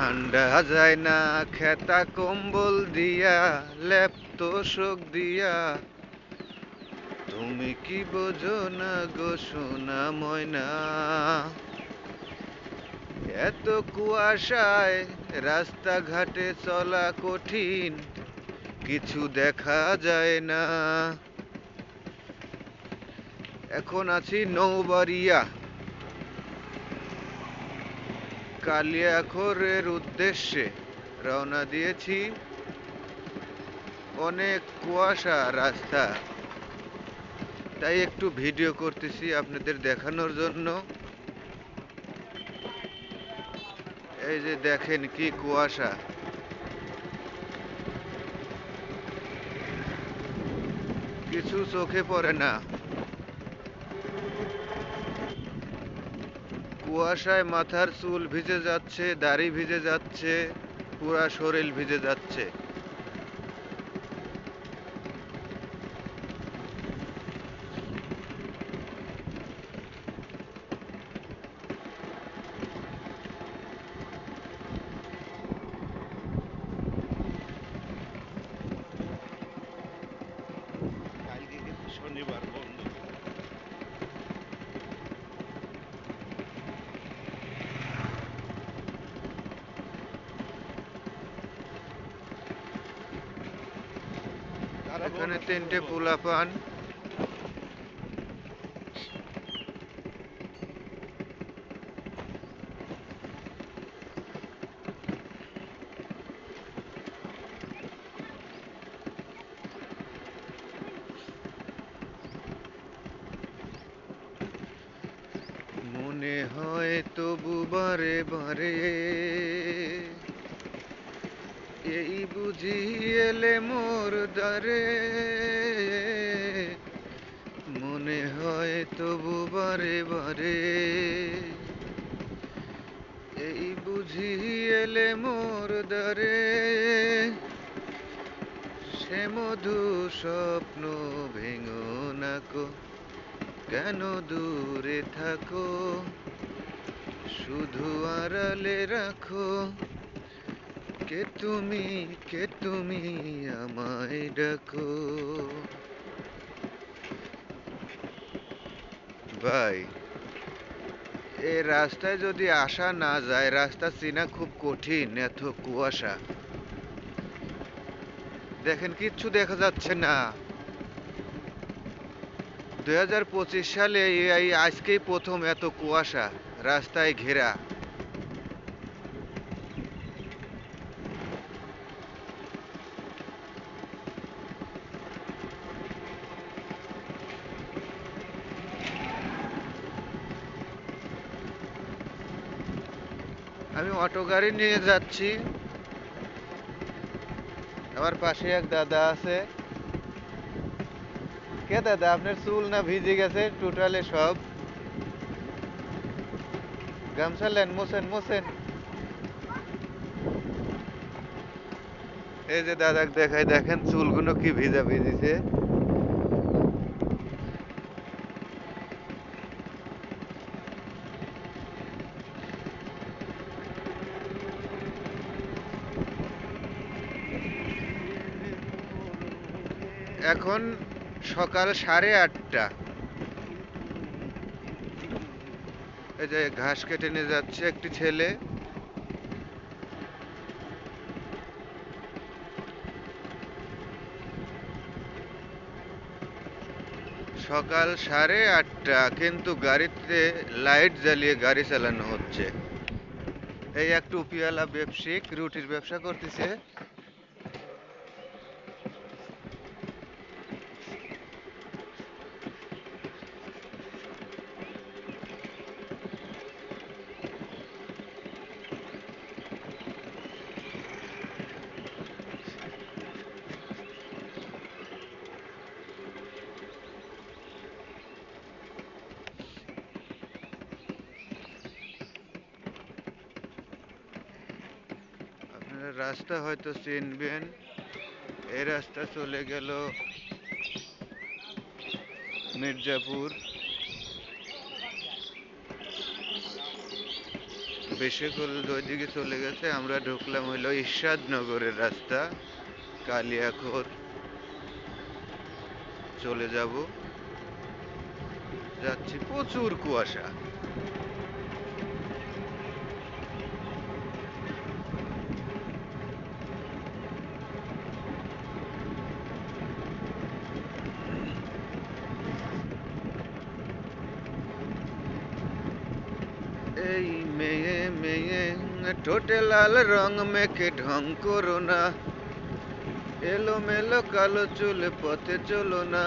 ঠান্ডা যায় না খেতা কম্বল দিয়া, লেপ তোশক দিয়া। তুমি কি বোঝো না গো সোনা ময়না? এত কুয়াশায় রাস্তাঘাটে চলা কঠিন, কিছু দেখা যায় না। এখন আছি নৌবাড়িয়া, কালিয়াখৈরের উদ্দেশ্যে রওনা দিয়েছি। অনেক কুয়াশা রাস্তা, তাই একটু ভিডিও করতেছি আপনাদের দেখানোর জন্য। এই যে দেখেন কি কুয়াশা, কিছু চোখে পড়ে না। কুয়াশায় মাথার চুল ভিজে যাচ্ছে, দাড়ি ভিজে যাচ্ছে, পুরা শরীর ভিজে যাচ্ছে। কালকে কিন্তু শনিবার বন্ধ। এখানে তিনটে পোলাপান, মনে হয় তবু বারে বারে, এই বুঝি এলে মোর দ্বারে। মনে হয় তবু বারে বারে, এই বুঝি এলে মোর দ্বারে। সে মধু স্বপ্ন ভেঙো নাকো, কেন দূরে থাকো, শুধু আড়ালে রাখো। কে তুমি আমায় ডাকো। ভাই, এই রাস্তায় যদি আসা না যায়, রাস্তা চেনা খুব কঠিন, এত কুয়াশা। দেখেন কিচ্ছু দেখা যাচ্ছে না। 2025 সালে এই আজকেই প্রথম এত কুয়াশা, রাস্তায় ঘেরা। আমি অটো গাড়ি নিয়ে যাচ্ছি, আমার পাশে এক দাদা আছে। কে দাদা, আপনার চুল না ভিজে গেছে টোটালে সব? গামছা নেন, মোছেন মোছেন। এই যে দাদাক দেখাই, দেখেন চুলগুলো কি ভিজা ভিজিছে। এখন সকাল 8:30। এই যে ঘাস কেটে নিয়ে যাচ্ছে একটি ছেলে। সকাল 8:30, কিন্তু গাড়িতে লাইট জ্বালিয়ে গাড়ি চালানো হচ্ছে। এই এক টুপিওয়ালা ব্যবসায়িক রুটির ব্যবসা করতেছে। আপনারা রাস্তা হয়তো চিনবেন, এই রাস্তা চলে গেল মির্জাপুর। বেশিকুল ওইদিকে চলে গেছে, আমরা ঢুকলাম হইলো ইরশাদনগরের রাস্তা, কালিয়াকৈর চলে যাব। যাচ্ছি, প্রচুর কুয়াশা। এই মেয়ে মেয়ে ঠোঁটে লাল রং মেখে ঢং করো না, এলোমেলো কালো চুলে পথে চলো না।